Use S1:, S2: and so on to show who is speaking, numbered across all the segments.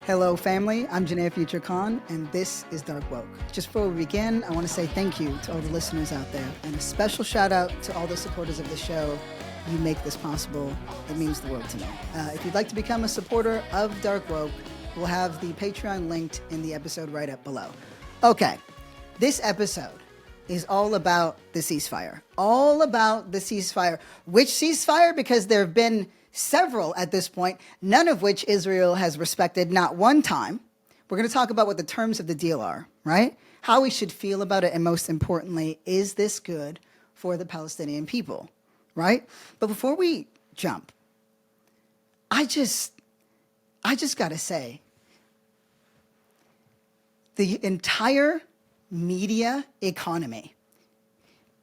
S1: Hello, family. I'm Janaya Future Khan, and this is Dark Woke. Just before we begin, I want to say thank you to all the listeners out there, and a special shout out to all the supporters of the show. You make this possible. It means the world to me. If you'd like to become a supporter of Dark Woke, we'll have the Patreon linked in the episode right up below. Okay, this episode is all about the ceasefire. All about the ceasefire. Which ceasefire? Because there have been several at this point, none of which Israel has respected, not one time. We're going to talk about what the terms of the deal are, right? How we should feel about it, and most importantly, is this good for the Palestinian people, right? But before we jump, I just got to say, the entire media economy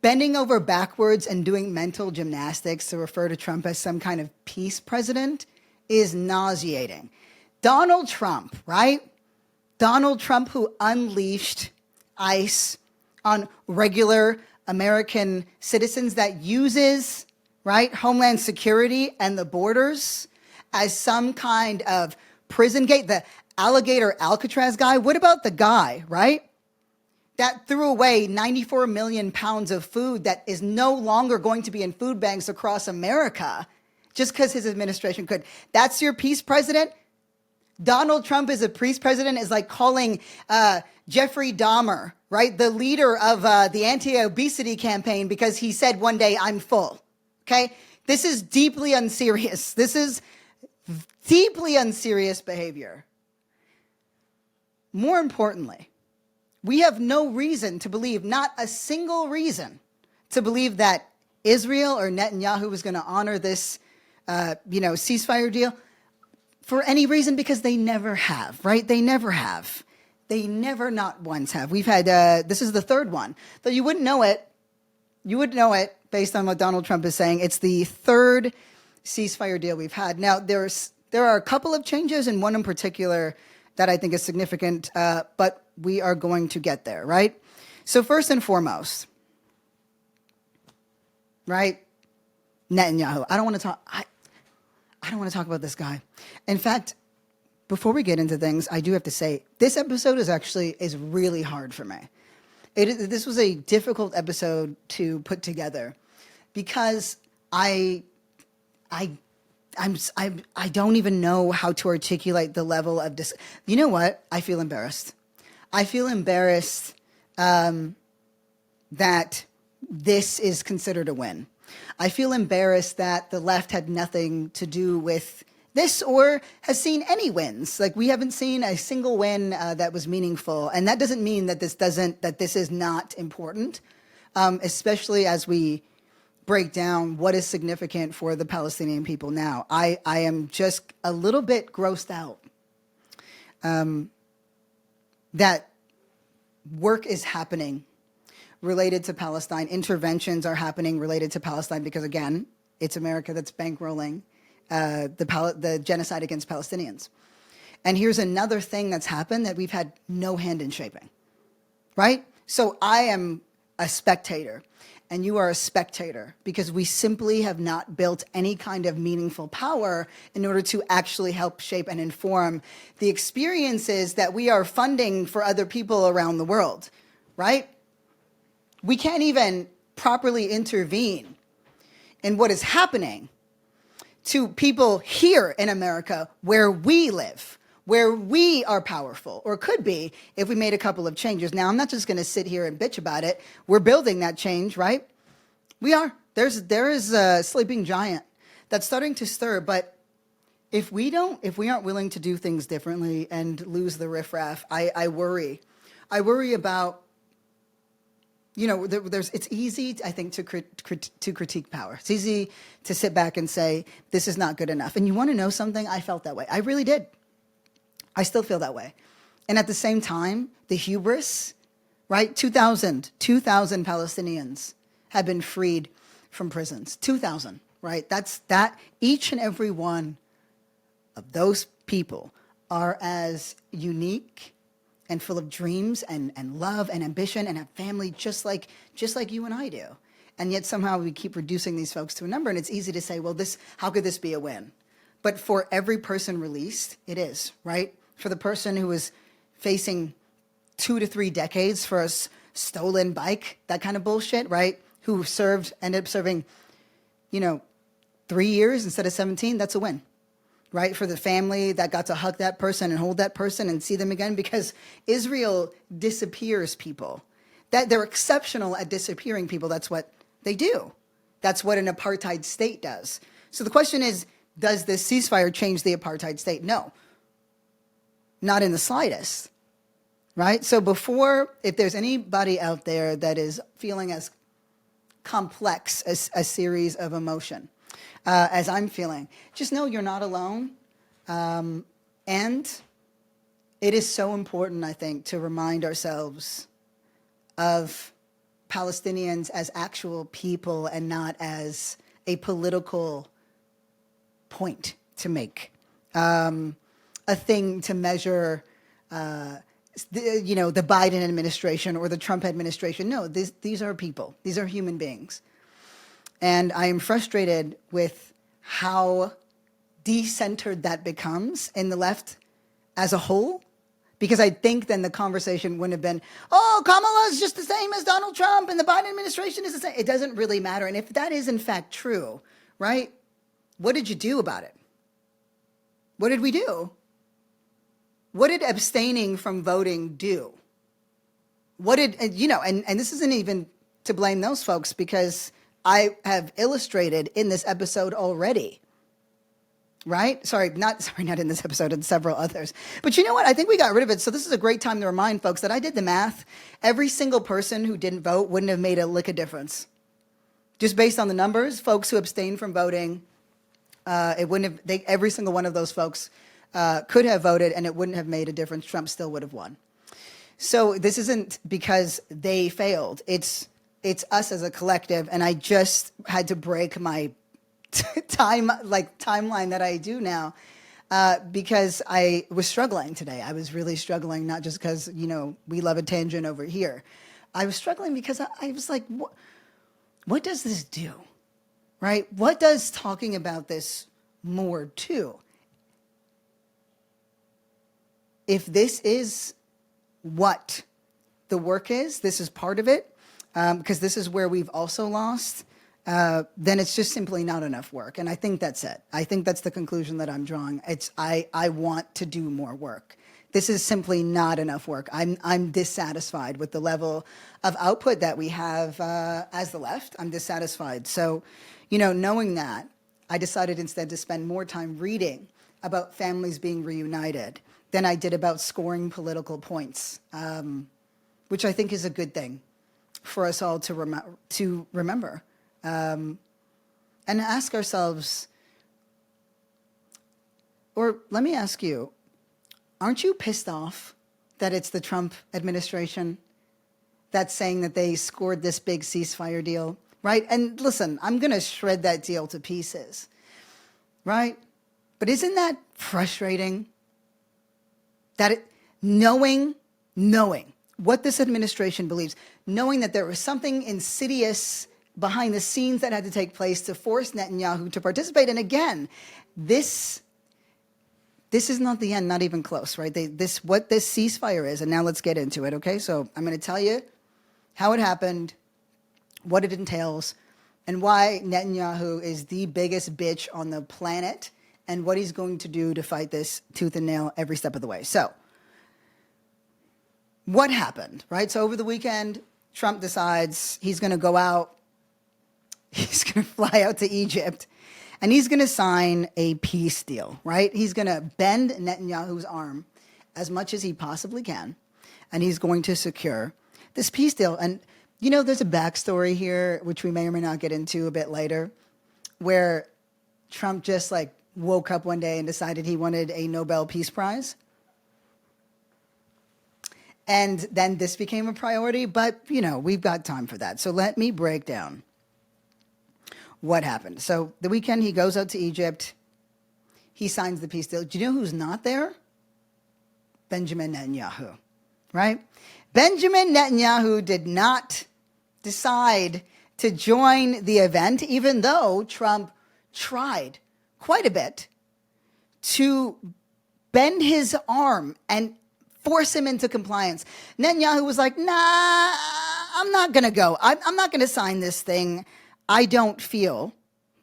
S1: bending over backwards and doing mental gymnastics to refer to Trump as some kind of peace president is nauseating. Donald Trump, right? Donald Trump, who unleashed ICE on regular American citizens, that uses, right, Homeland Security and the borders as some kind of prison gate, the alligator Alcatraz guy. What about the guy, right, that threw away 94 million pounds of food that is no longer going to be in food banks across America just because his administration could? That's your peace president? Donald Trump is a peace president is like calling Jeffrey Dahmer, right, the leader of the anti-obesity campaign, because he said one day, "I'm full." Okay? This is deeply unserious. This is deeply unserious behavior. More importantly, we have no reason to believe, not a single reason to believe, that Israel or Netanyahu was going to honor this, ceasefire deal for any reason, because they never have, right? They never have. They never, not once have. We've had, this is the third one, though you wouldn't know it. You would know it based on what Donald Trump is saying. It's the third ceasefire deal we've had. Now, there are a couple of changes, and one in particular that I think is significant, but we are going to get there, right? So first and foremost, right, Netanyahu. I don't want to talk about this guy. In fact, before we get into things, I do have to say this episode is really hard for me. This was a difficult episode to put together because I don't even know how to articulate the level of You know what? I feel embarrassed. I feel embarrassed that this is considered a win. I feel embarrassed that the left had nothing to do with this or has seen any wins. Like, we haven't seen a single win that was meaningful. And that doesn't mean that this is not important, especially as we break down what is significant for the Palestinian people now. I am just a little bit grossed out that work is happening related to Palestine. Interventions are happening related to Palestine because, again, it's America that's bankrolling the genocide against Palestinians. And here's another thing that's happened that we've had no hand in shaping, right? So I am a spectator, and you are a spectator, because we simply have not built any kind of meaningful power in order to actually help shape and inform the experiences that we are funding for other people around the world, right? We can't even properly intervene in what is happening to people here in America where we live, where we are powerful, or could be if we made a couple of changes. Now, I'm not just going to sit here and bitch about it. We're building that change, right? We are. There is a sleeping giant that's starting to stir. But if we aren't willing to do things differently and lose the riffraff, I worry. I worry about, it's easy, I think, to critique power. It's easy to sit back and say, this is not good enough. And you want to know something? I felt that way. I really did. I still feel that way. And at the same time, the hubris, right? 2,000 Palestinians have been freed from prisons. 2,000, right? That each and every one of those people are as unique and full of dreams and love and ambition and have family just like you and I do. And yet somehow we keep reducing these folks to a number. And it's easy to say, well, how could this be a win? But for every person released, it is, right? for the person who was facing 2 to 3 decades for a stolen bike, that kind of bullshit, right? Who ended up serving, 3 years instead of 17, that's a win, right? For the family that got to hug that person and hold that person and see them again, because Israel disappears people. That they're exceptional at disappearing people. That's what they do. That's what an apartheid state does. So the question is, does this ceasefire change the apartheid state? No, not in the slightest, right? So if there's anybody out there that is feeling as complex as a series of emotion as I'm feeling, just know you're not alone. And it is so important, I think, to remind ourselves of Palestinians as actual people and not as a political point to make, a thing to measure, the Biden administration or the Trump administration. No, these are people. These are human beings. And I am frustrated with how decentered that becomes in the left as a whole, because I think then the conversation wouldn't have been, oh, Kamala's just the same as Donald Trump and the Biden administration is the same. It doesn't really matter. And if that is in fact true, right, what did you do about it? What did we do? What did abstaining from voting do? What did, and this isn't even to blame those folks, because I have illustrated in this episode already, right? Sorry, not in this episode, in several others. But you know what? I think we got rid of it. So this is a great time to remind folks that I did the math. Every single person who didn't vote wouldn't have made a lick of difference. Just based on the numbers, folks who abstained from voting, it wouldn't have, every single one of those folks could have voted, and it wouldn't have made a difference. Trump still would have won. So this isn't because they failed. It's us as a collective, and I just had to break my timeline that I do now, because I was struggling today. I was really struggling, not just because, we love a tangent over here. I was struggling because I was like, what does this do, right? What does talking about this more do? If this is what the work is, this is part of it, because this is where we've also lost, then it's just simply not enough work. And I think that's it. I think that's the conclusion that I'm drawing. I want to do more work. This is simply not enough work. I'm dissatisfied with the level of output that we have as the left. I'm dissatisfied. So, knowing that, I decided instead to spend more time reading about families being reunited than I did about scoring political points, which I think is a good thing for us all to remember. And ask ourselves, or let me ask you, aren't you pissed off that it's the Trump administration that's saying that they scored this big ceasefire deal, right? And listen, I'm going to shred that deal to pieces, right? But isn't that frustrating? That knowing what this administration believes, knowing that there was something insidious behind the scenes that had to take place to force Netanyahu to participate. And again, this is not the end, not even close, right? What this ceasefire is, and now let's get into it, okay? So I'm going to tell you how it happened, what it entails, and why Netanyahu is the biggest bitch on the planet, and what he's going to do to fight this tooth and nail every step of the way. So what happened, right? So over the weekend, Trump decides he's going to go out. He's going to fly out to Egypt, and he's going to sign a peace deal, right? He's going to bend Netanyahu's arm as much as he possibly can, and he's going to secure this peace deal. And, there's a backstory here, which we may or may not get into a bit later, where Trump just woke up one day and decided he wanted a Nobel Peace Prize. And then this became a priority, but, we've got time for that. So let me break down what happened. So the weekend, he goes out to Egypt. He signs the peace deal. Do you know who's not there? Benjamin Netanyahu, right? Benjamin Netanyahu did not decide to join the event, even though Trump tried quite a bit to bend his arm and force him into compliance. Netanyahu was like, nah, I'm not going to go. I'm not going to sign this thing. I don't feel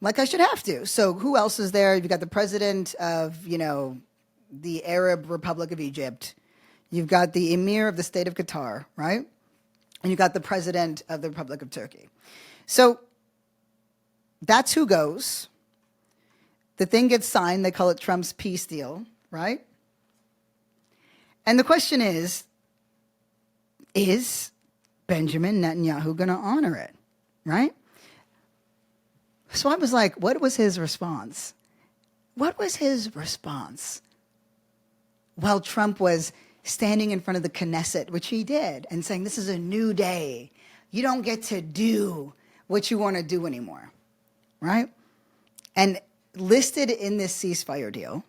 S1: like I should have to. So who else is there? You've got the president of, the Arab Republic of Egypt. You've got the emir of the state of Qatar, right? And you've got the president of the Republic of Turkey. So that's who goes. The thing gets signed. They call it Trump's peace deal, right? And the question is Benjamin Netanyahu going to honor it, right? So I was like, what was his response? What was his response? While Trump was standing in front of the Knesset, which he did, and saying, this is a new day. You don't get to do what you want to do anymore, right? And listed in this ceasefire deal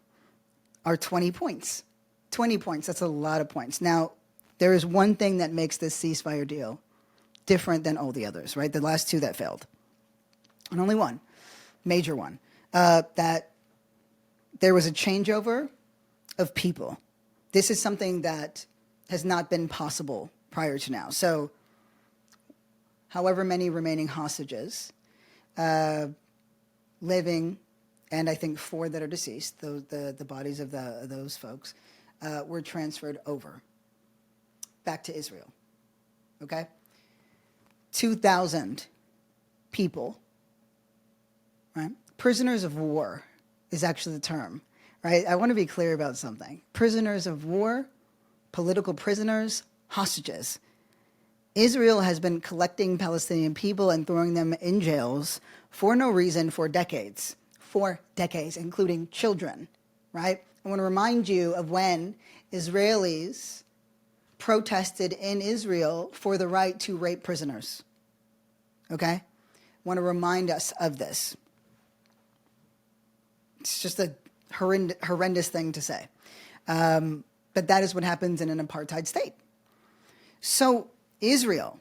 S1: are 20 points. 20 points, that's a lot of points. Now, there is one thing that makes this ceasefire deal different than all the others, right? The last two that failed. And only one, major one, that there was a changeover of people. This is something that has not been possible prior to now. So, however many remaining hostages living, and I think 4 that are deceased, the bodies of those folks, were transferred over back to Israel. Okay? 2,000 people, right? Prisoners of war is actually the term, right? I want to be clear about something. Prisoners of war, political prisoners, hostages. Israel has been collecting Palestinian people and throwing them in jails for no reason for decades, including children, right? I want to remind you of when Israelis protested in Israel for the right to rape prisoners, okay? I want to remind us of this. It's just a horrendous thing to say. But that is what happens in an apartheid state. So Israel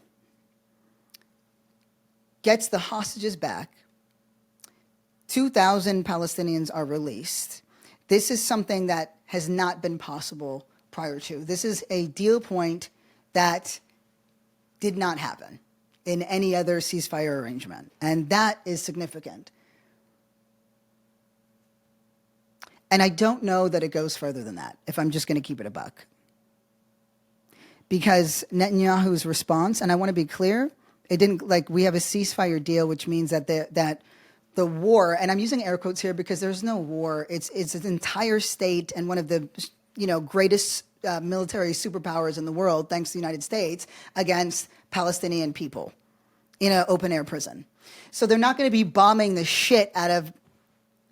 S1: gets the hostages back. 2,000 Palestinians are released. This is something that has not been possible prior to. This is a deal point that did not happen in any other ceasefire arrangement. And that is significant. And I don't know that it goes further than that, if I'm just going to keep it a buck. Because Netanyahu's response, and I want to be clear, it didn't, like, we have a ceasefire deal, which means that the war, and I'm using air quotes here because there's no war. It's an entire state and one of the greatest military superpowers in the world, thanks to the United States, against Palestinian people in an open air prison. So they're not going to be bombing the shit out of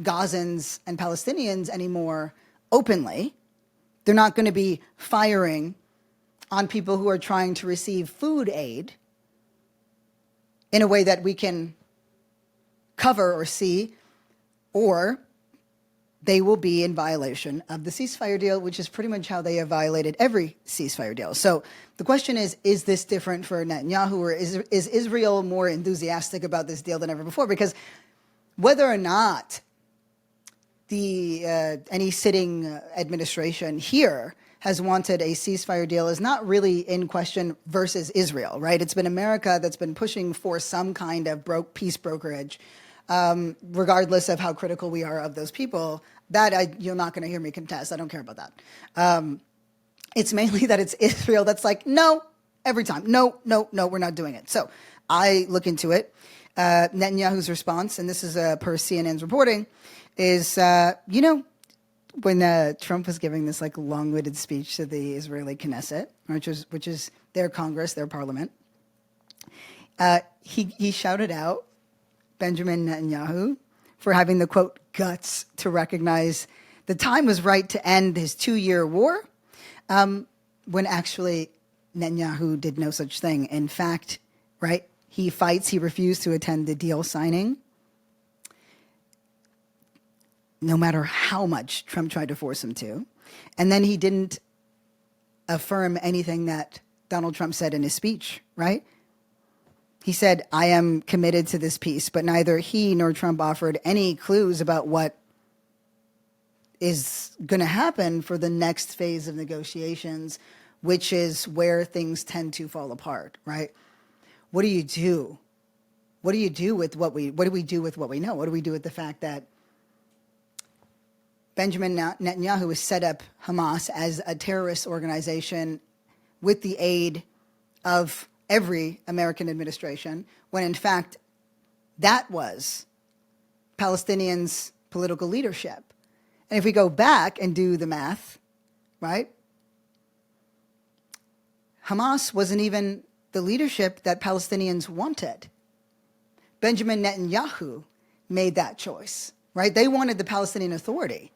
S1: Gazans and Palestinians anymore openly. They're not going to be firing on people who are trying to receive food aid in a way that we can cover or see, or they will be in violation of the ceasefire deal, which is pretty much how they have violated every ceasefire deal. So the question is this different for Netanyahu, or is Israel more enthusiastic about this deal than ever before? Because whether or not any sitting administration here has wanted a ceasefire deal is not really in question versus Israel, right? It's been America that's been pushing for some kind of peace brokerage, regardless of how critical we are of those people. That you're not going to hear me contest. I don't care about that. It's mainly that it's Israel that's like, no, every time. No, we're not doing it. So I look into it. Netanyahu's response, and this is per CNN's reporting, is, when Trump was giving this like long-winded speech to the Israeli Knesset, which is their Congress, their parliament, he shouted out Benjamin Netanyahu for having the, quote, guts to recognize the time was right to end his 2-year war, when actually Netanyahu did no such thing. In fact, right, he refused to attend the deal signing, no matter how much Trump tried to force him to. And then he didn't affirm anything that Donald Trump said in his speech, right? He said, I am committed to this peace, but neither he nor Trump offered any clues about what is going to happen for the next phase of negotiations, which is where things tend to fall apart, right? What do you do? What do you do with what do we do with what we know? What do we do with the fact that Benjamin Netanyahu has set up Hamas as a terrorist organization with the aid of every American administration, when in fact that was Palestinians' political leadership? And if we go back and do the math, right, Hamas wasn't even the leadership that Palestinians wanted. Benjamin Netanyahu made that choice, right? They wanted the Palestinian Authority.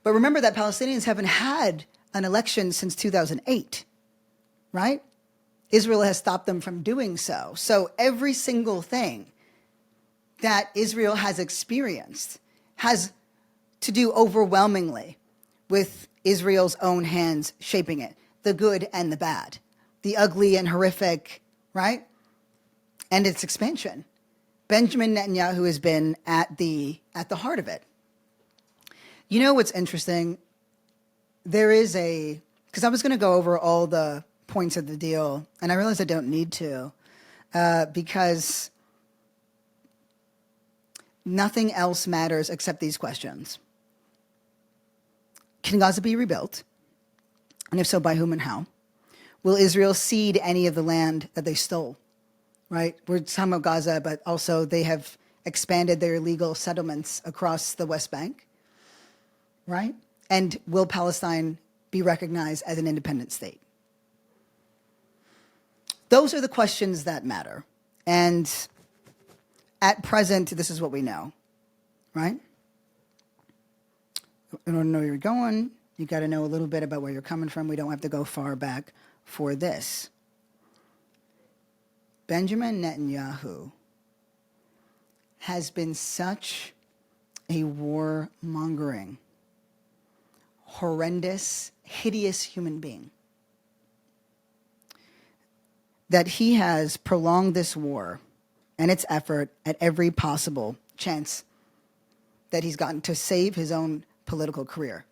S1: But remember that Palestinians haven't had an election since 2008, right? Israel has stopped them from doing so. So every single thing that Israel has experienced has to do overwhelmingly with Israel's own hands shaping it, the good and the bad, the ugly and horrific, right? And its expansion. Benjamin Netanyahu has been at the heart of it. You know what's interesting? There is because I was going to go over all the points of the deal, and I realized I don't need to, because nothing else matters except these questions. Can Gaza be rebuilt? And if so, by whom and how? Will Israel cede any of the land that they stole? Right? We're talking about Gaza, but also they have expanded their illegal settlements across the West Bank. Right? And will Palestine be recognized as an independent state? Those are the questions that matter. And at present, this is what we know. Right? In order to know where you're going, you got to know a little bit about where you're coming from. We don't have to go far back for this. Benjamin Netanyahu has been such a warmongering, horrendous, hideous human being that he has prolonged this war and its effort at every possible chance that he's gotten to save his own political career.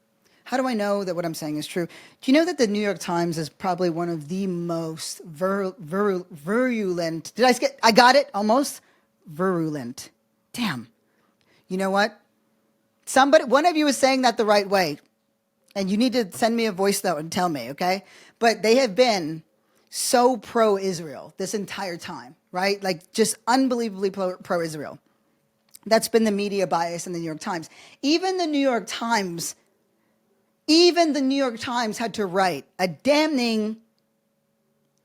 S1: How do I know that what I'm saying is true? Do you know that the New York Times is probably one of the most virulent, I got it almost? Virulent. Damn. You know what? One of you is saying that the right way. And you need to send me a voice note and tell me, okay? But they have been so pro-Israel this entire time, right? Like just unbelievably pro-Israel. That's been the media bias in the New York Times. Even the New York Times had to write a damning,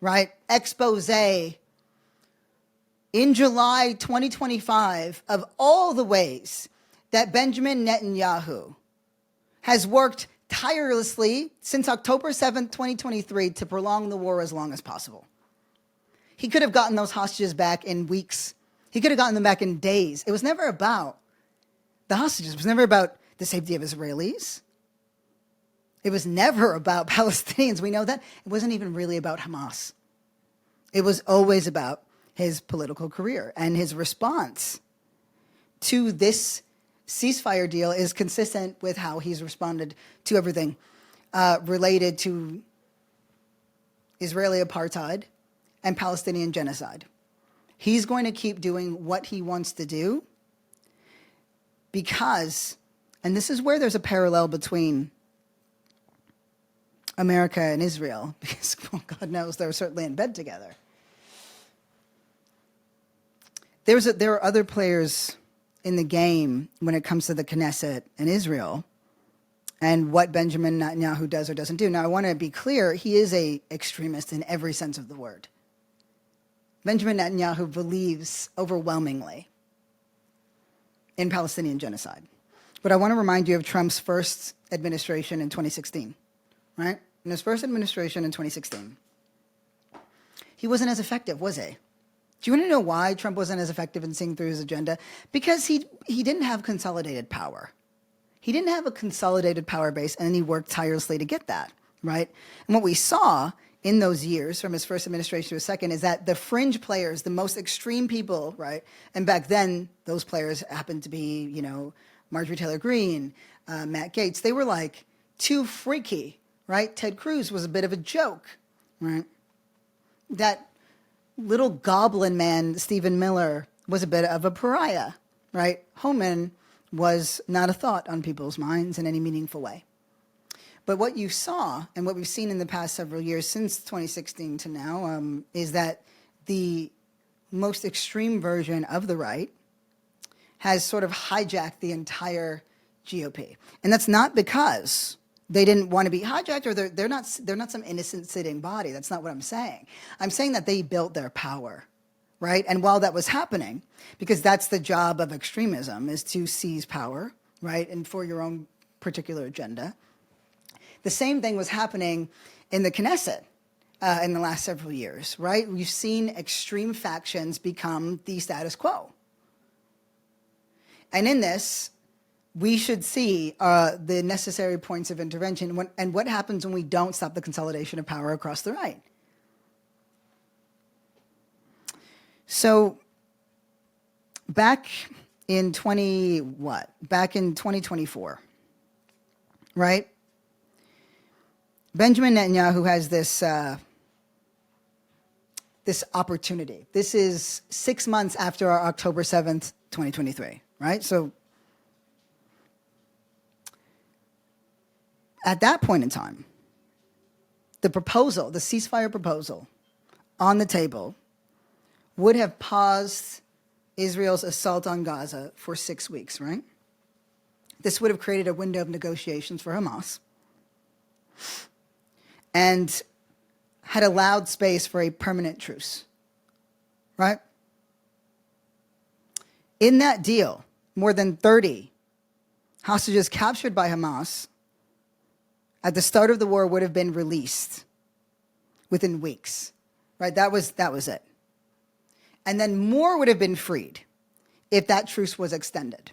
S1: right, expose in July 2025 of all the ways that Benjamin Netanyahu has worked tirelessly since October 7th, 2023 to prolong the war as long as possible. He could have gotten those hostages back in weeks. He could have gotten them back in days. It was never about the hostages. It was never about the safety of Israelis. It was never about Palestinians. We know that. It wasn't even really about Hamas. It was always about his political career. And his response to this ceasefire deal is consistent with how he's responded to everything related to Israeli apartheid and Palestinian genocide. He's going to keep doing what he wants to do because, and this is where there's a parallel between America and Israel, because well, God knows they're certainly in bed together. There are other players in the game when it comes to the Knesset and Israel and what Benjamin Netanyahu does or doesn't do. Now, I want to be clear, he is an extremist in every sense of the word. Benjamin Netanyahu believes overwhelmingly in Palestinian genocide. But I want to remind you of Trump's first administration in 2016, right? In his first administration in 2016, he wasn't as effective, was he? Do you want to know why Trump wasn't as effective in seeing through his agenda? Because he didn't have consolidated power. He didn't have a consolidated power base, and he worked tirelessly to get that, right? And what we saw in those years, from his first administration to his second, is that the fringe players, the most extreme people, right? And back then, those players happened to be, Marjorie Taylor Greene, Matt Gaetz, they were like too freaky, right? Ted Cruz was a bit of a joke, right? That little goblin man, Stephen Miller, was a bit of a pariah, right? Homan was not a thought on people's minds in any meaningful way. But what you saw, and what we've seen in the past several years, since 2016 to now, is that the most extreme version of the right has sort of hijacked the entire GOP. And that's not because they didn't want to be hijacked, or they're not some innocent sitting body. That's not what I'm saying. I'm saying that they built their power, right? And while that was happening, because that's the job of extremism, is to seize power, right? And for your own particular agenda. The same thing was happening in the Knesset in the last several years, right? We've seen extreme factions become the status quo. And in this, we should see the necessary points of intervention and what happens when we don't stop the consolidation of power across the right. So back in 2024, right? Benjamin Netanyahu has this opportunity. This is 6 months after our October 7th, 2023, right? So at that point in time, the proposal, the ceasefire proposal on the table would have paused Israel's assault on Gaza for 6 weeks, right? This would have created a window of negotiations for Hamas and had allowed space for a permanent truce, right? In that deal, more than 30 hostages captured by Hamas at the start of the war would have been released within weeks, right? That was it. And then more would have been freed if that truce was extended.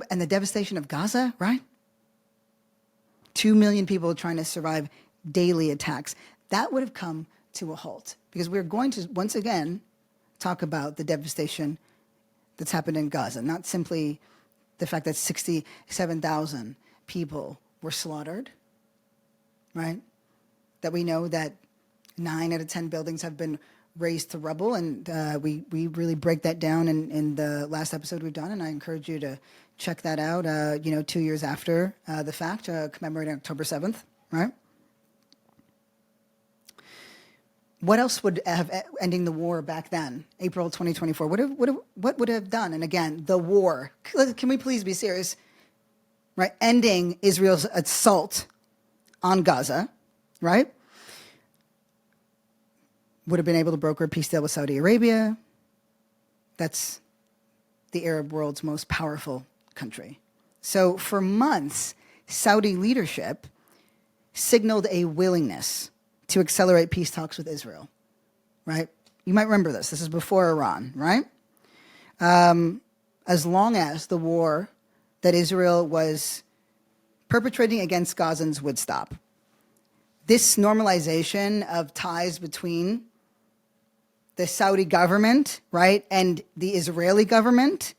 S1: And the devastation of Gaza, right? 2 million people trying to survive daily attacks. That would have come to a halt, because we're going to, once again, talk about the devastation that's happened in Gaza, not simply the fact that 67,000 people were slaughtered, right? That we know that 9 out of 10 buildings have been razed to rubble, and we really break that down in the last episode we've done, and I encourage you to check that out, 2 years after the fact, commemorating October 7th, right? What else would have ending the war back then, April 2024? What would have done? And again, the war. Can we please be serious? Right? Ending Israel's assault on Gaza, right? Would have been able to broker a peace deal with Saudi Arabia. That's the Arab world's most powerful country. So for months, Saudi leadership signaled a willingness to accelerate peace talks with Israel, right? You might remember this. This is before Iran, right? As long as the war that Israel was perpetrating against Gazans would stop. This normalization of ties between the Saudi government, right, and the Israeli government,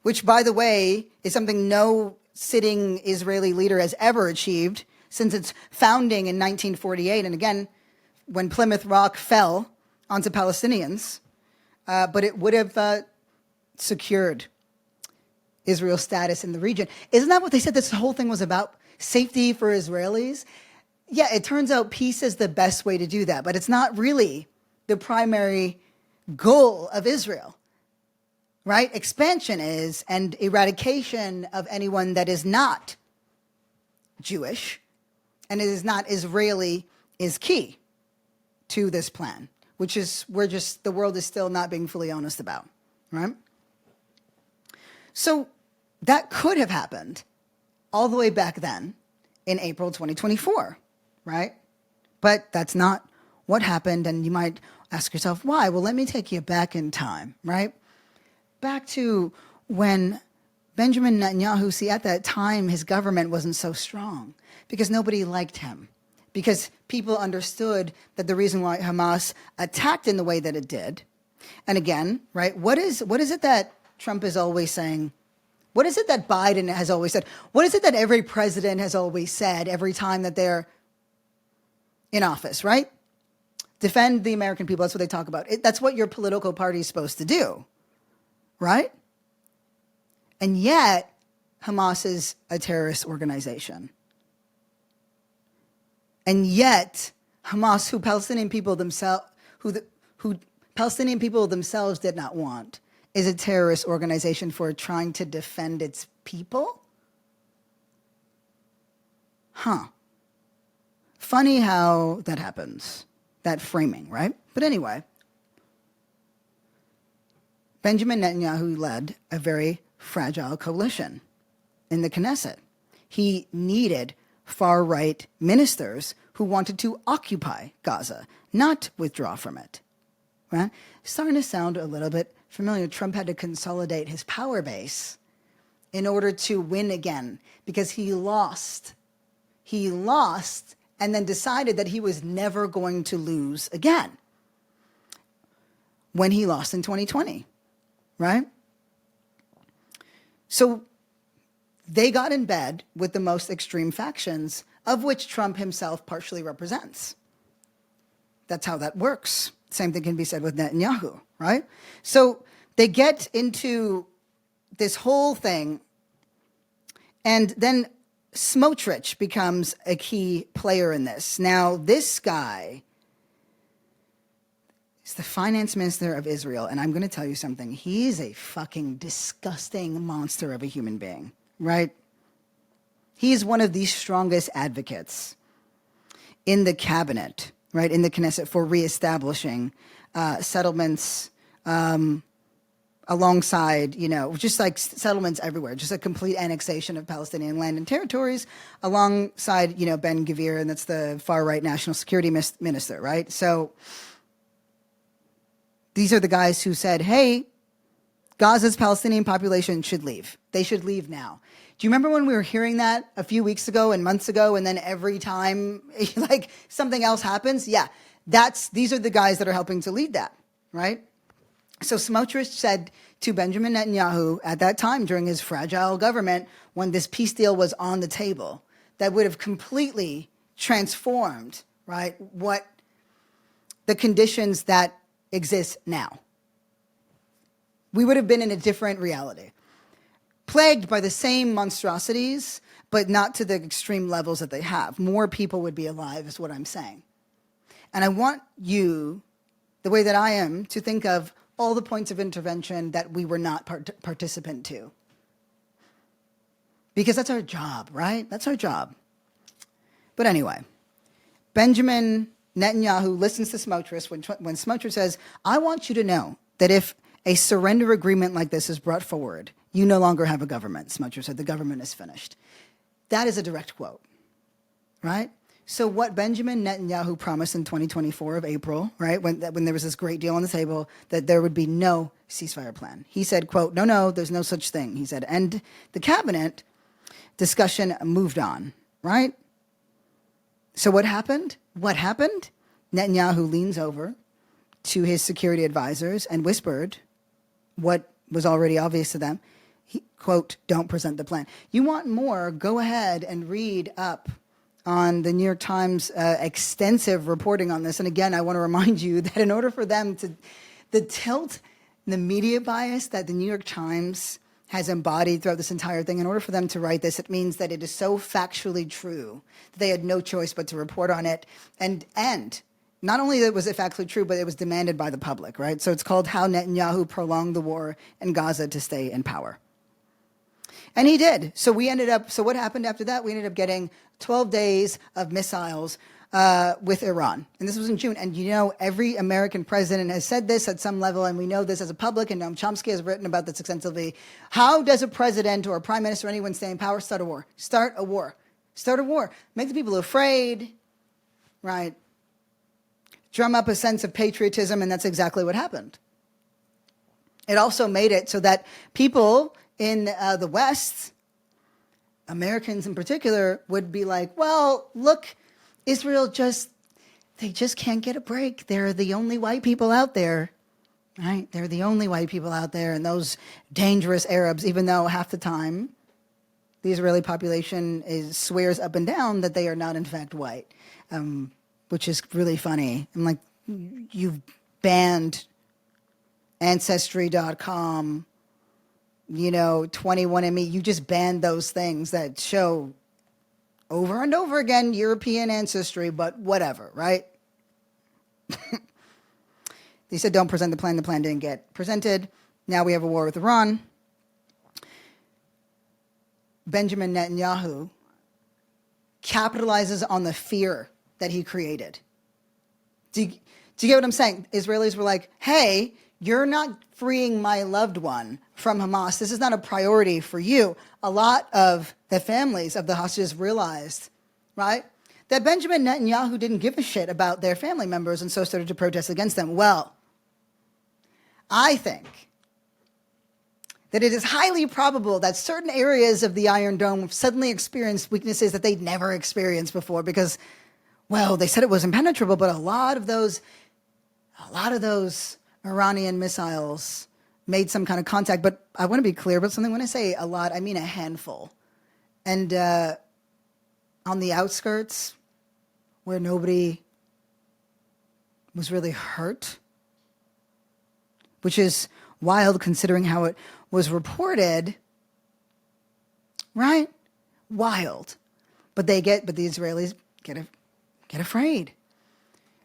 S1: which, by the way, is something no sitting Israeli leader has ever achieved since its founding in 1948. And again, when Plymouth Rock fell onto Palestinians, but it would have secured Israel's status in the region. Isn't that what they said this whole thing was about? Safety for Israelis? Yeah, it turns out peace is the best way to do that, but it's not really the primary goal of Israel, right? Expansion is, and eradication of anyone that is not Jewish and it is not Israeli is key to this plan, which is the world is still not being fully honest about, right? So that could have happened all the way back then in April 2024, right? But that's not what happened, and you might ask yourself, why? Well, let me take you back in time, right? Back to when Benjamin Netanyahu, see, at that time, his government wasn't so strong because nobody liked him, because people understood that the reason why Hamas attacked in the way that it did, and again, right, what is it that Trump is always saying? What is it that Biden has always said? What is it that every president has always said every time that they're in office, right? Defend the American people. That's what they talk about. That's what your political party is supposed to do, right? And yet, Hamas is a terrorist organization. And yet, Hamas, who Palestinian people themselves, who Palestinian people themselves did not want, is a terrorist organization for trying to defend its people? Huh. Funny how that happens, that framing, right? But anyway, Benjamin Netanyahu led a very fragile coalition in the Knesset. He needed far-right ministers who wanted to occupy Gaza, not withdraw from it. Right? Starting to sound a little bit familiar. Trump had to consolidate his power base in order to win again because he lost. He lost and then decided that he was never going to lose again when he lost in 2020, right? So they got in bed with the most extreme factions, of which Trump himself partially represents. That's how that works. Same thing can be said with Netanyahu, right? So they get into this whole thing, and then Smotrich becomes a key player in this. Now, this guy is the finance minister of Israel, and I'm going to tell you something. He's a fucking disgusting monster of a human being, right? He's one of the strongest advocates in the cabinet, right, in the Knesset for reestablishing settlements alongside, just like settlements everywhere, just a complete annexation of Palestinian land and territories alongside, Ben Gvir, and that's the far-right national security minister, right? So these are the guys who said, hey, Gaza's Palestinian population should leave. They should leave now. Do you remember when we were hearing that a few weeks ago and months ago, and then every time like something else happens? Yeah, these are the guys that are helping to lead that, right? So Smotrich said to Benjamin Netanyahu at that time during his fragile government, when this peace deal was on the table, that would have completely transformed, right, what the conditions that exist now. We would have been in a different reality, plagued by the same monstrosities, but not to the extreme levels that they have. More people would be alive, is what I'm saying. And I want you, the way that I am, to think of all the points of intervention that we were not participant to. Because that's our job, right? That's our job. But anyway, Benjamin Netanyahu listens to Smotrich when Smotrich says, I want you to know that if a surrender agreement like this is brought forward, you no longer have a government. Smotrich said, the government is finished. That is a direct quote, right? So what Benjamin Netanyahu promised in 2024 of April, right, when there was this great deal on the table, that there would be no ceasefire plan. He said, quote, no, there's no such thing. He said, and the cabinet discussion moved on, right? So what happened? Netanyahu leans over to his security advisors and whispered what was already obvious to them. He, quote, don't present the plan. You want more? Go ahead and read up on the New York Times extensive reporting on this. And again, I want to remind you that in order for them to, the tilt, the media bias that the New York Times has embodied throughout this entire thing, in order for them to write this, it means that it is so factually true that they had no choice but to report on it. And not only was it factually true, but it was demanded by the public, right? So it's called How Netanyahu Prolonged the War in Gaza to Stay in Power. And he did. So what happened after that? We ended up getting 12 days of missiles with Iran. And this was in June. And every American president has said this at some level, and we know this as a public, and Noam Chomsky has written about this extensively. How does a president or a prime minister or anyone stay in power? Start a war. Start a war. Start a war. Make the people afraid, right? Drum up a sense of patriotism, and that's exactly what happened. It also made it so that people in the West, Americans in particular, would be like, well, look, Israel they just can't get a break. They're the only white people out there, right? They're the only white people out there, and those dangerous Arabs, even though half the time the Israeli population swears up and down that they are not in fact white, which is really funny. I'm like, you've banned Ancestry.com, 21andMe. You just banned those things that show over and over again European ancestry, but whatever, right? They said don't present the plan. The plan didn't get presented. Now we have a war with Iran. Benjamin Netanyahu capitalizes on the fear that he created. Do you get what I'm saying? Israelis were like, hey, you're not freeing my loved one from Hamas. This is not a priority for you. A lot of the families of the hostages realized, right, that Benjamin Netanyahu didn't give a shit about their family members and so started to protest against them. Well, I think that it is highly probable that certain areas of the Iron Dome suddenly experienced weaknesses that they'd never experienced before because, well, they said it was impenetrable, but a lot of those Iranian missiles made some kind of contact. But I want to be clear about something. When I say a lot, I mean a handful. And on the outskirts, where nobody was really hurt, which is wild considering how it was reported, right? Wild. But the Israelis get afraid.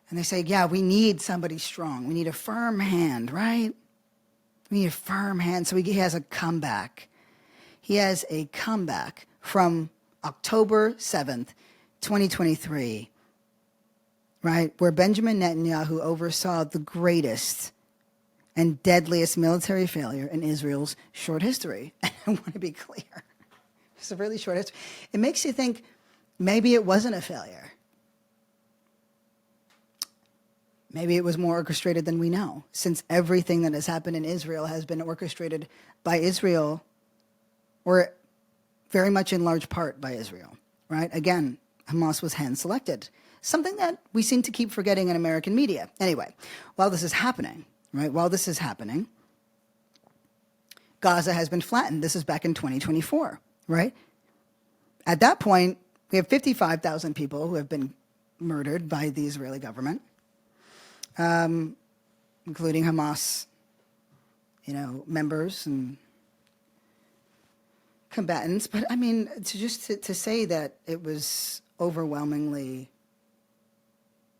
S1: And they say, yeah, we need somebody strong. We need a firm hand, right? We need a firm hand. So he has a comeback. He has a comeback from October 7th, 2023, right? Where Benjamin Netanyahu oversaw the greatest and deadliest military failure in Israel's short history. And I want to be clear. It's a really short history. It makes you think maybe it wasn't a failure. Maybe it was more orchestrated than we know, since everything that has happened in Israel has been orchestrated by Israel, or very much in large part by Israel, right? Again, Hamas was hand-selected, something that we seem to keep forgetting in American media. Anyway, while this is happening, Gaza has been flattened. This is back in 2024, right? At that point, we have 55,000 people who have been murdered by the Israeli government, including Hamas, members and combatants. But I mean, to say that it was overwhelmingly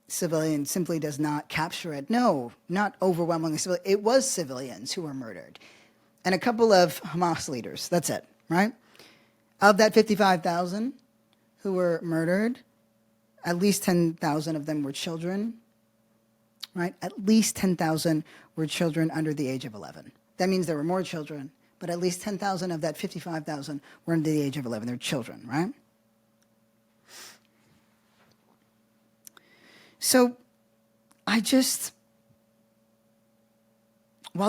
S1: civilian simply does not capture it. No, not overwhelmingly civilian. It was civilians who were murdered. And a couple of Hamas leaders. That's it, right? Of that 55,000 who were murdered, at least 10,000 of them were children, right? At least 10,000 were children under the age of 11. That means there were more children, but at least 10,000 of that 55,000 were under the age of 11. They're children, right? So while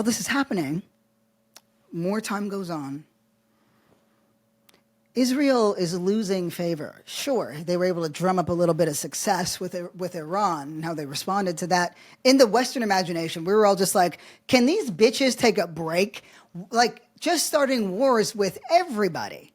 S1: this is happening, more time goes on. Israel is losing favor. Sure, they were able to drum up a little bit of success with Iran and how they responded to that. In the Western imagination, we were all just like, can these bitches take a break? Like, just starting wars with everybody.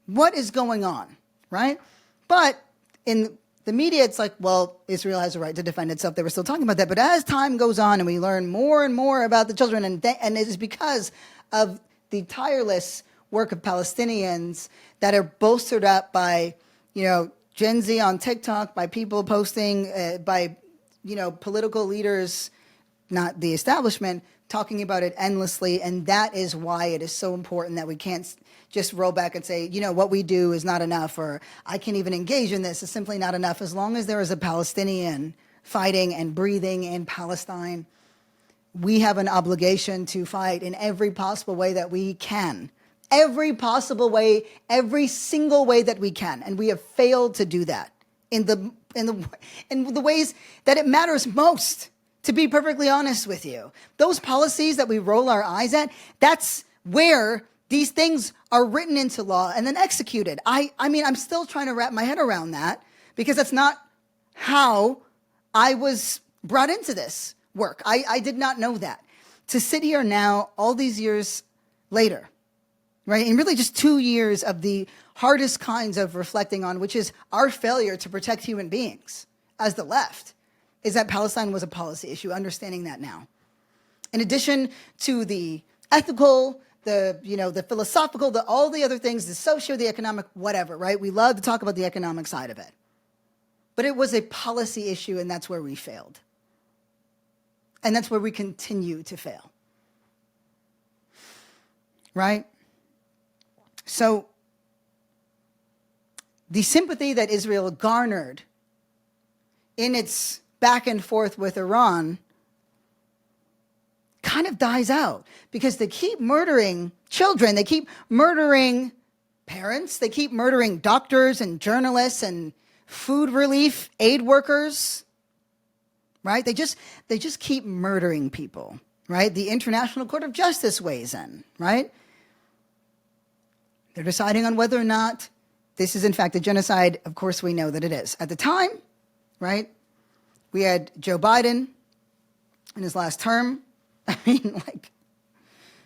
S1: What is going on, right? But in the media, it's like, well, Israel has a right to defend itself. They were still talking about that. But as time goes on and we learn more and more about the children, and it is because of the tireless work of Palestinians that are bolstered up by, Gen Z on TikTok, by people posting, by, political leaders, not the establishment, talking about it endlessly. And that is why it is so important that we can't just roll back and say, what we do is not enough, or I can't even engage in this. It's simply not enough. As long as there is a Palestinian fighting and breathing in Palestine, we have an obligation to fight in every possible way that we can. Every possible way, every single way that we can. And we have failed to do that in the ways that it matters most, to be perfectly honest with you. Those policies that we roll our eyes at, that's where these things are written into law and then executed. I mean, I'm still trying to wrap my head around that because that's not how I was brought into this. work. I did not know that. To sit here now, all these years later, right? And really just 2 years of the hardest kinds of reflecting on, which is our failure to protect human beings as the left, is that Palestine was a policy issue, understanding that now. In addition to the ethical, the philosophical, all the other things, the socio, the economic, whatever, right? We love to talk about the economic side of it. But it was a policy issue, and that's where we failed. And that's where we continue to fail. Right? So, the sympathy that Israel garnered in its back and forth with Iran kind of dies out because they keep murdering children, they keep murdering parents, they keep murdering doctors and journalists and food relief aid workers, right? They just keep murdering people, right? The International Court of Justice weighs in, right? They're deciding on whether or not this is in fact a genocide. Of course, we know that it is. At the time, right, we had Joe Biden in his last term. I mean, like,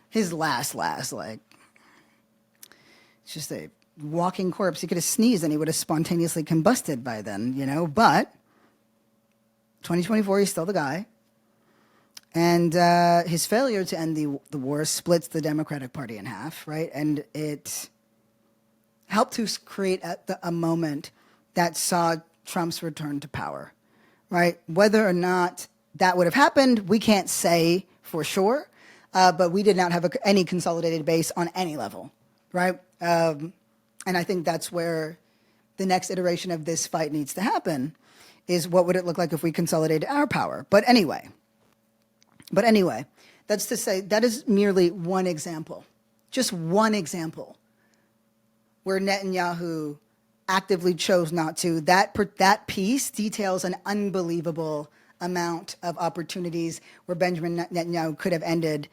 S1: his last, like, it's just a walking corpse. He could have sneezed and he would have spontaneously combusted by then, but 2024, he's still the guy. And his failure to end the war splits the Democratic Party in half, right? And it helped to create a moment that saw Trump's return to power, right? Whether or not that would have happened, we can't say for sure, but we did not have any consolidated base on any level, right? And I think that's where the next iteration of this fight needs to happen, is what would it look like if we consolidated our power? But anyway, that's to say that is merely one example, just one example where Netanyahu actively chose not to. That piece details an unbelievable amount of opportunities where Benjamin Netanyahu could have ended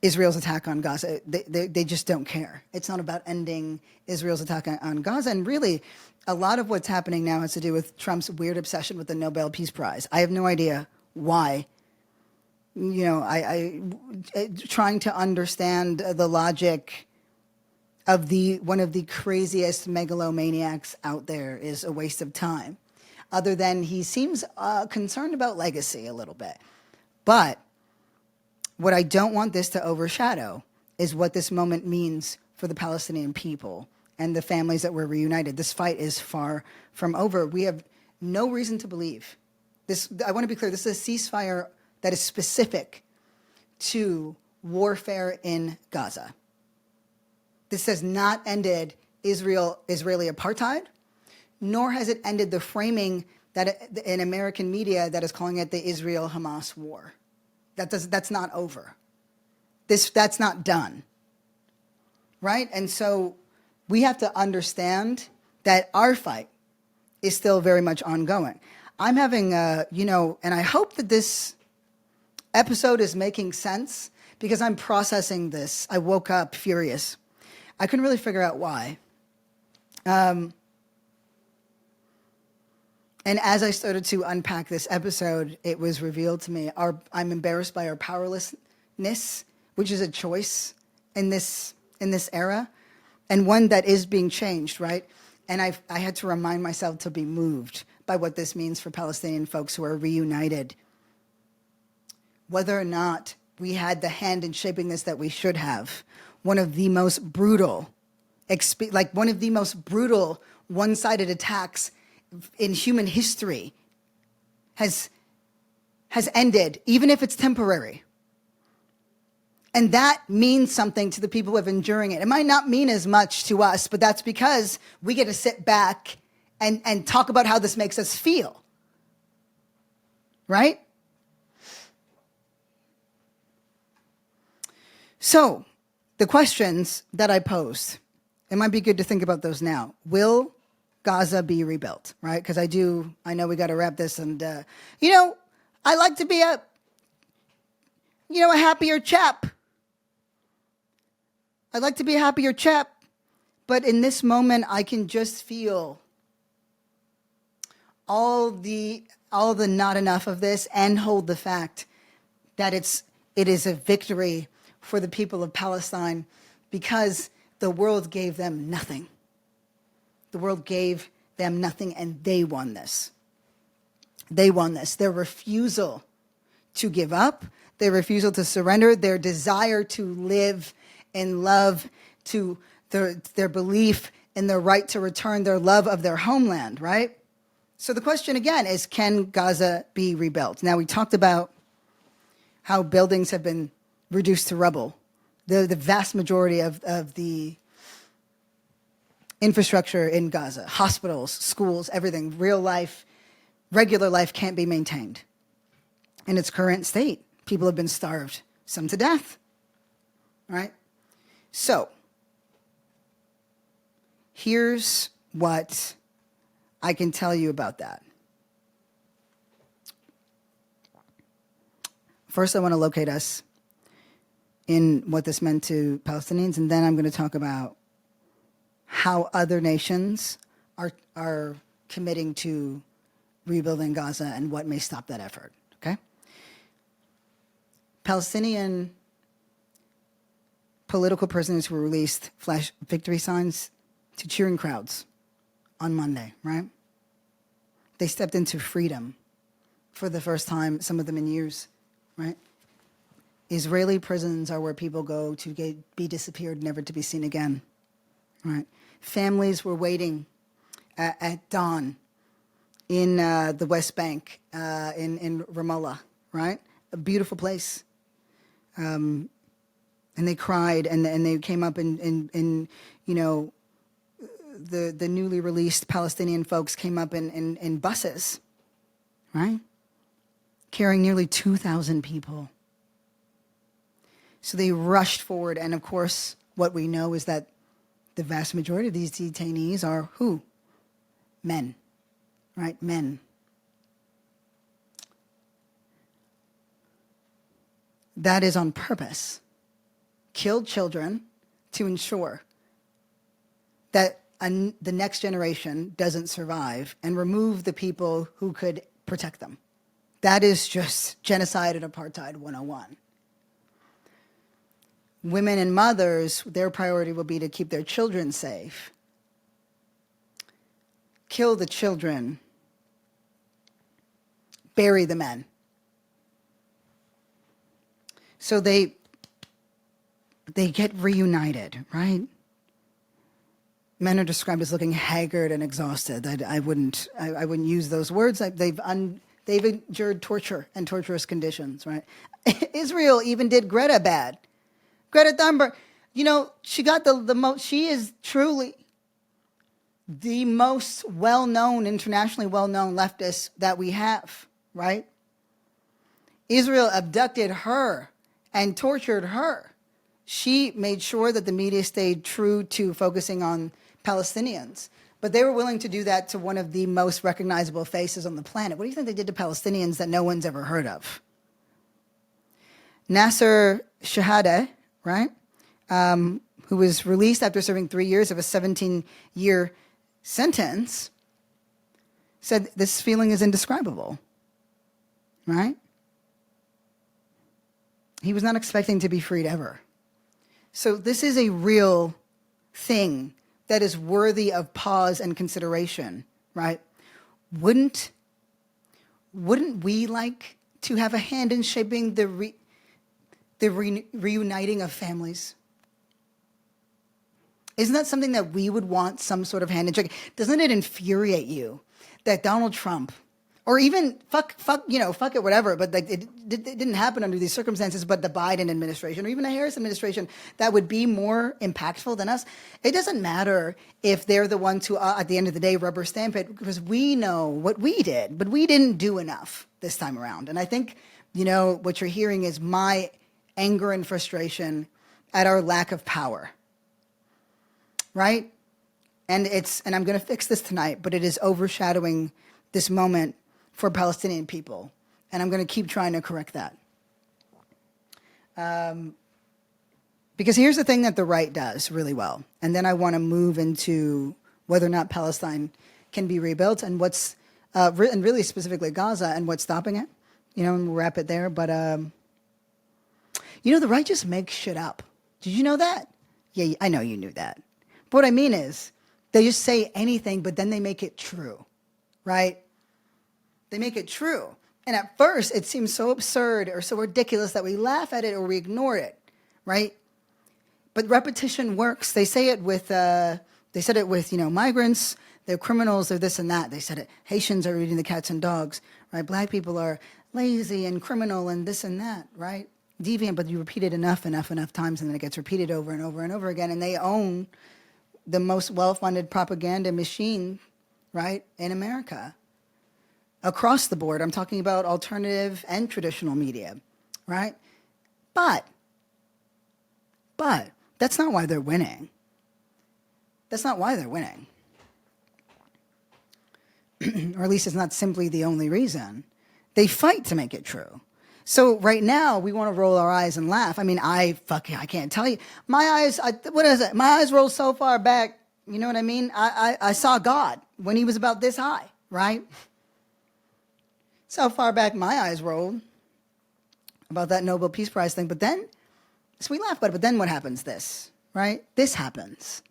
S1: Israel's attack on Gaza. They just don't care. It's not about ending Israel's attack on Gaza. And really, a lot of what's happening now has to do with Trump's weird obsession with the Nobel Peace Prize. I have no idea why. I trying to understand the logic of one of the craziest megalomaniacs out there is a waste of time. Other than he seems concerned about legacy a little bit. But what I don't want this to overshadow is what this moment means for the Palestinian people and the families that were reunited. This fight is far from over. We have no reason to believe this. I want to be clear. This is a ceasefire that is specific to warfare in Gaza. This has not ended Israeli apartheid, nor has it ended the framing that in American media that is calling it the Israel-Hamas war. That's not over. That's not done, right? And so we have to understand that our fight is still very much ongoing. I'm having, and I hope that this episode is making sense because I'm processing this. I woke up furious. I couldn't really figure out why. And as I started to unpack this episode, it was revealed to me I'm embarrassed by our powerlessness, which is a choice in this era, and one that is being changed, right? And I had to remind myself to be moved by what this means for Palestinian folks who are reunited. Whether or not we had the hand in shaping this that we should have, one of the most brutal, one-sided attacks in human history has ended, even if it's temporary. And that means something to the people who have enduring it. It might not mean as much to us, but that's because we get to sit back and talk about how this makes us feel. Right? So, the questions that I posed, it might be good to think about those now. Will Gaza be rebuilt, right? Because I know we got to wrap this, and I like to be a happier chap. I'd like to be a happier chap, but in this moment, I can just feel all the all the not enough of this and hold the fact that it is a victory for the people of Palestine because the world gave them nothing. The world gave them nothing, and they won this. They won this. Their refusal to give up, their refusal to surrender, their desire to live in love, to their belief in their right to return, their love of their homeland, right? So the question again is, can Gaza be rebuilt? Now, we talked about how buildings have been reduced to rubble. The vast majority of the infrastructure in Gaza, hospitals, schools, everything, real life, regular life can't be maintained in its current state. People have been starved, some to death, right? So, here's what I can tell you about that. First, I want to locate us in what this meant to Palestinians, and then I'm going to talk about how other nations are committing to rebuilding Gaza and what may stop that effort, okay? Palestinian political prisoners were released, flash victory signs to cheering crowds on Monday, right? They stepped into freedom for the first time, some of them in years, right? Israeli prisons are where people go to be disappeared, never to be seen again, right? Families were waiting at dawn in the West Bank, in Ramallah, right? A beautiful place. And they cried, and they came up and you know, the newly released Palestinian folks came up in buses, right? Carrying nearly 2,000 people. So they rushed forward, and of course, what we know is that the vast majority of these detainees are who? Men, right? Men. That is on purpose. Killed children to ensure that the next generation doesn't survive, and remove the people who could protect them. That is just genocide and apartheid 101. Women and mothers, their priority will be to keep their children safe. Kill the children. Bury the men. So they get reunited, right? Men are described as looking haggard and exhausted. I wouldn't use those words. They've endured torture and torturous conditions, right? Israel even did Greta bad. Greta Thunberg, you know, she got the most. She is truly the most well-known, internationally well-known leftist that we have, right? Israel abducted her and tortured her. She made sure that the media stayed true to focusing on Palestinians, but they were willing to do that to one of the most recognizable faces on the planet. What do you think they did to Palestinians that no one's ever heard of? Nasser Shahadeh, right, who was released after serving 3 years of a 17-year sentence, said this feeling is indescribable, right? He was not expecting to be freed ever. So this is a real thing that is worthy of pause and consideration, right? Wouldn't we like to have a hand in shaping the reuniting of families? Isn't that something that we would want some sort of hand in check? Doesn't it infuriate you that Donald Trump, or even fuck it, whatever, but like it didn't happen under these circumstances, but the Biden administration or even the Harris administration that would be more impactful than us? It doesn't matter if they're the ones who, at the end of the day, rubber stamp it, because we know what we did, but we didn't do enough this time around. And I think, you know, what you're hearing is my anger and frustration at our lack of power, right? And I'm going to fix this tonight, but it is overshadowing this moment for Palestinian people. And I'm going to keep trying to correct that. Because here's the thing that the right does really well. And then I want to move into whether or not Palestine can be rebuilt and what's and really specifically Gaza and what's stopping it. And we'll wrap it there. But, the right just makes shit up. Did you know that? Yeah, I know you knew that. But what I mean is, they just say anything, but then they make it true, right? They make it true. And at first, it seems so absurd or so ridiculous that we laugh at it or we ignore it, right? But repetition works. They say it with, they said it with, migrants, they're criminals, they're this and that. They said it, Haitians are eating the cats and dogs, right? Black people are lazy and criminal and this and that, right? Deviant, but you repeat it enough times, and then it gets repeated over and over and over again, and they own the most well-funded propaganda machine, right, in America. Across the board, I'm talking about alternative and traditional media, right? But that's not why they're winning. That's not why they're winning. Or at least it's not simply the only reason. They fight to make it true. So right now, we want to roll our eyes and laugh. I mean, I can't tell you. My eyes, what is it? My eyes roll so far back, you know what I mean? I saw God when he was about this high, right? So far back my eyes rolled about that Nobel Peace Prize thing. But then, so we laugh about it, but then what happens? This, right? This happens.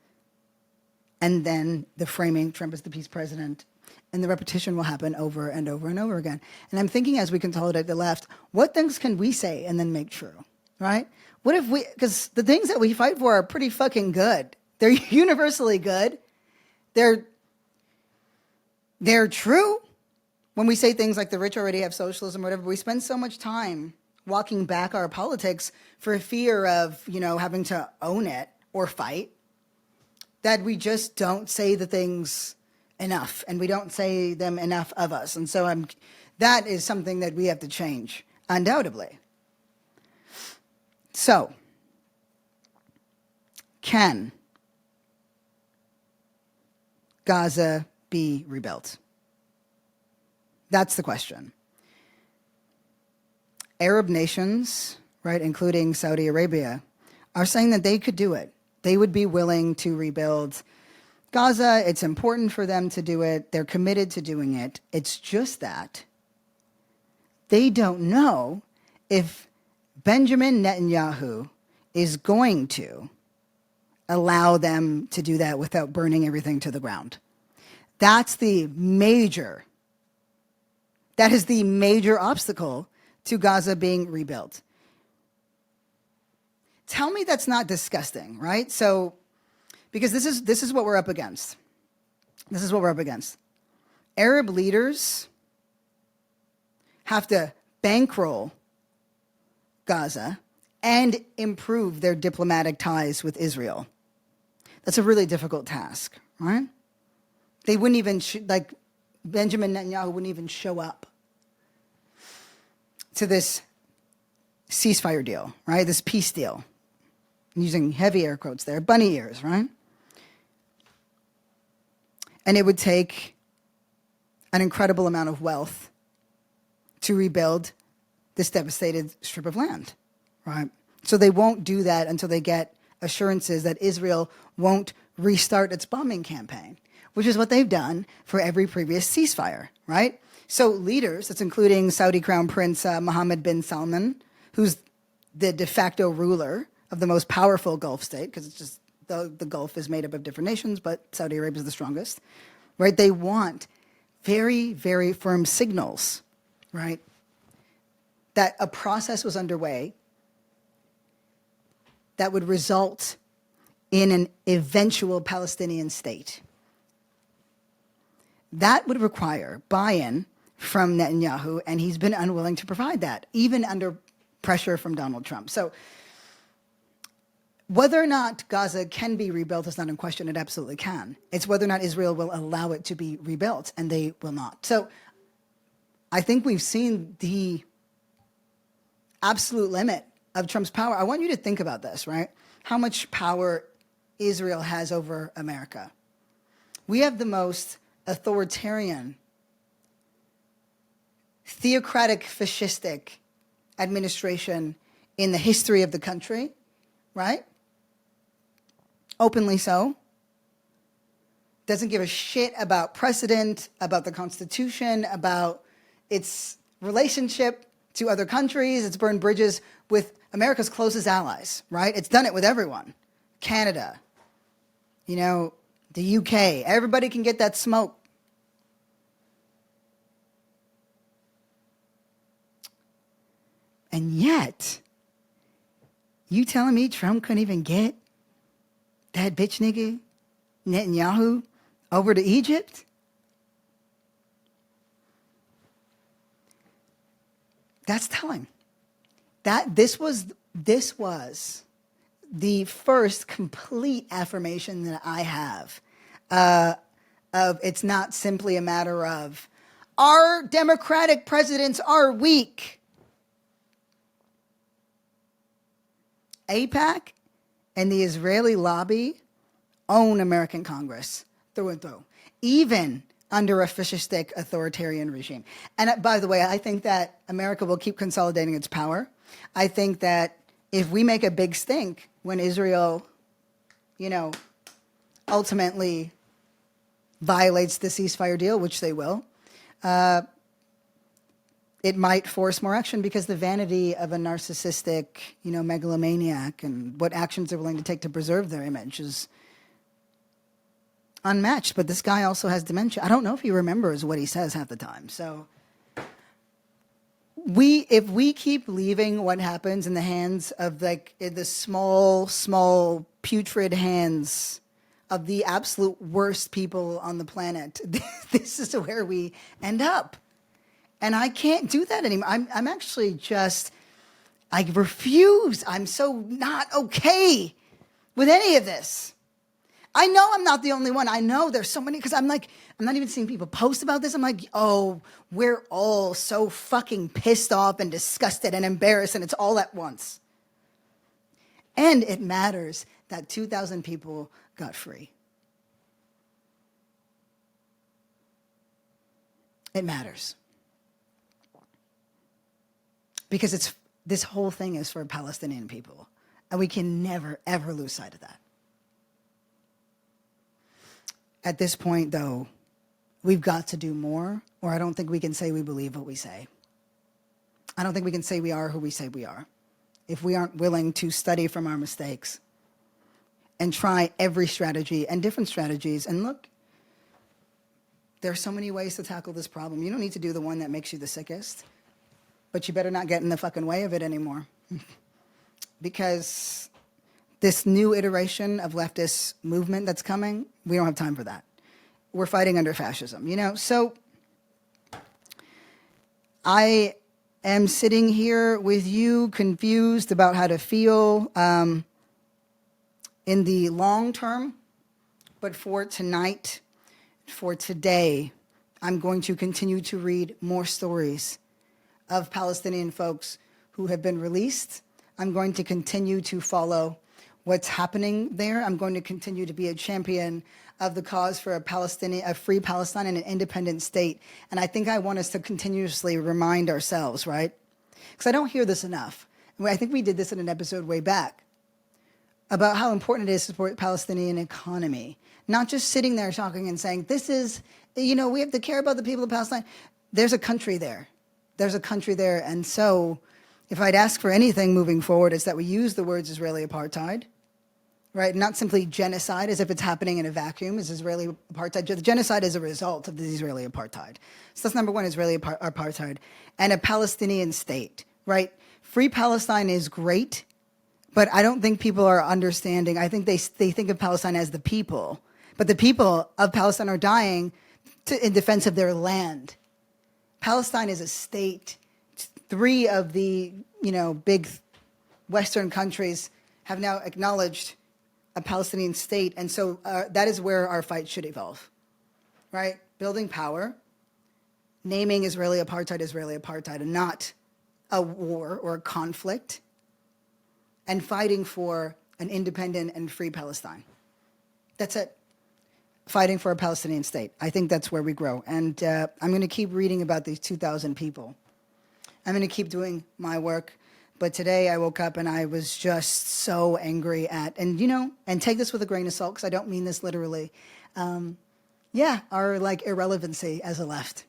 S1: And then the framing, Trump is the peace president, and the repetition will happen over and over and over again. And I'm thinking, as we consolidate the left, what things can we say and then make true, right? What if because the things that we fight for are pretty fucking good. They're universally good. They're true. When we say things like the rich already have socialism or whatever, we spend so much time walking back our politics for fear of, having to own it or fight, that we just don't say the things enough, and we don't say them enough of us. And so that is something that we have to change, undoubtedly. So, can Gaza be rebuilt? That's the question. Arab nations, right, including Saudi Arabia, are saying that they could do it. They would be willing to rebuild Gaza. It's important for them to do it. They're committed to doing it. It's just that they don't know if Benjamin Netanyahu is going to allow them to do that without burning everything to the ground. That is the major obstacle to Gaza being rebuilt. Tell me that's not disgusting, right? So, because this is what we're up against. This is what we're up against. Arab leaders have to bankroll Gaza and improve their diplomatic ties with Israel. That's a really difficult task, right? They wouldn't even, Benjamin Netanyahu wouldn't even show up to this ceasefire deal, right? This peace deal. I'm using heavy air quotes there, bunny ears, right? And it would take an incredible amount of wealth to rebuild this devastated strip of land, right? So they won't do that until they get assurances that Israel won't restart its bombing campaign, which is what they've done for every previous ceasefire, right? So leaders, that's including Saudi Crown Prince Mohammed bin Salman, who's the de facto ruler of the most powerful Gulf state, because it's just the Gulf is made up of different nations, but Saudi Arabia is the strongest, right? They want very, very firm signals, right, that a process was underway that would result in an eventual Palestinian state. That would require buy-in from Netanyahu, and he's been unwilling to provide that, even under pressure from Donald Trump. So whether or not Gaza can be rebuilt is not in question. It absolutely can. It's whether or not Israel will allow it to be rebuilt, and they will not. So I think we've seen the absolute limit of Trump's power. I want you to think about this, right? How much power Israel has over America. We have the most authoritarian, theocratic, fascistic administration in the history of the country, right? Openly so. doesn't give a shit about precedent, about the Constitution, about its relationship to other countries. It's burned bridges with America's closest allies, right? It's done it with everyone. Canada, the UK. Everybody can get that smoke. And yet, you telling me Trump couldn't even get that bitch nigga Netanyahu over to Egypt? That's telling. This was the first complete affirmation that I have of it's not simply a matter of our Democratic presidents are weak. AIPAC and the Israeli lobby own American Congress through and through, even under a fascistic authoritarian regime. And by the way, I think that America will keep consolidating its power. I think that if we make a big stink when Israel, ultimately violates the ceasefire deal, which they will, it might force more action because the vanity of a narcissistic, megalomaniac and what actions they're willing to take to preserve their image is unmatched. But this guy also has dementia. I don't know if he remembers what he says half the time. So if we keep leaving what happens in the hands of the small, putrid hands of the absolute worst people on the planet, this is where we end up. And I can't do that anymore. I'm actually just, I refuse. I'm so not okay with any of this. I know I'm not the only one. I know there's so many, because I'm not even seeing people post about this. I'm like, oh, we're all so fucking pissed off and disgusted and embarrassed, and it's all at once. And it matters that 2,000 people got free. It matters. Because this whole thing is for Palestinian people. And we can never, ever lose sight of that. At this point, though, we've got to do more, or I don't think we can say we believe what we say. I don't think we can say we are who we say we are if we aren't willing to study from our mistakes and try every strategy and different strategies. And look, there are so many ways to tackle this problem. You don't need to do the one that makes you the sickest. But you better not get in the fucking way of it anymore. Because this new iteration of leftist movement that's coming, we don't have time for that. We're fighting under fascism, So I am sitting here with you, confused about how to feel in the long term. But for tonight, for today, I'm going to continue to read more stories of Palestinian folks who have been released. I'm going to continue to follow what's happening there. I'm going to continue to be a champion of the cause for a free Palestine and an independent state. And I think I want us to continuously remind ourselves, right? Because I don't hear this enough. I think we did this in an episode way back about how important it is to support the Palestinian economy. Not just sitting there talking and saying, this is, we have to care about the people of Palestine. There's a country there. There's a country there. And so if I'd ask for anything moving forward, it's that we use the words Israeli apartheid, right? Not simply genocide as if it's happening in a vacuum. Is Israeli apartheid? Genocide is a result of the Israeli apartheid. So that's number one, Israeli apartheid. And a Palestinian state, right? Free Palestine is great, but I don't think people are understanding. I think they think of Palestine as the people. But the people of Palestine are dying in defense of their land. Palestine is a state. 3 of the, big Western countries have now acknowledged a Palestinian state. And so that is where our fight should evolve, right? Building power, naming Israeli apartheid, and not a war or a conflict, and fighting for an independent and free Palestine. That's it. Fighting for a Palestinian state. I think that's where we grow. And I'm going to keep reading about these 2,000 people. I'm going to keep doing my work. But today I woke up and I was just so angry at, and take this with a grain of salt because I don't mean this literally. our like irrelevancy as a left.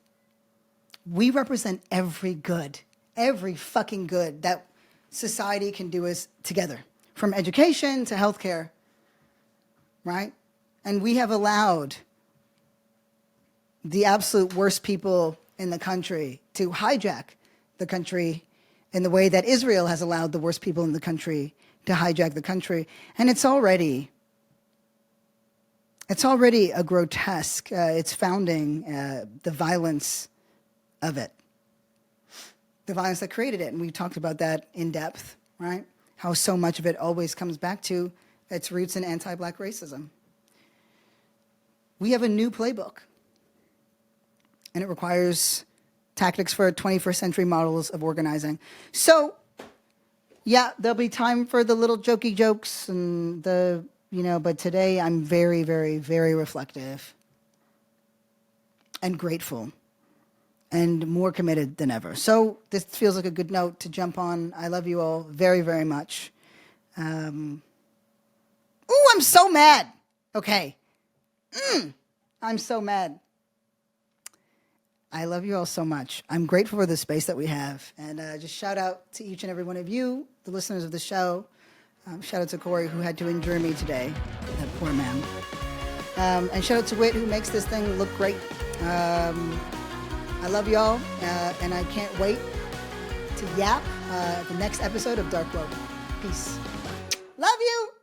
S1: We represent every good, every fucking good that society can do us together, from education to healthcare, right? And we have allowed the absolute worst people in the country to hijack the country in the way that Israel has allowed the worst people in the country to hijack the country. And it's already a grotesque, it's founding the violence of it, the violence that created it. And we talked about that in depth, right? How so much of it always comes back to its roots in anti-Black racism. We have a new playbook, and it requires tactics for 21st century models of organizing. So, yeah, there'll be time for the little jokey jokes and but today I'm very, very, very reflective and grateful and more committed than ever. So this feels like a good note to jump on. I love you all very, very much. I'm so mad. Okay. I'm so mad. I love you all so much. I'm grateful for the space that we have. And just shout out to each and every one of you, the listeners of the show. Shout out to Corey, who had to endure me today, that poor man. And shout out to Whit, who makes this thing look great. I love y'all, and I can't wait to yap the next episode of Dark Woke. Peace. Love you!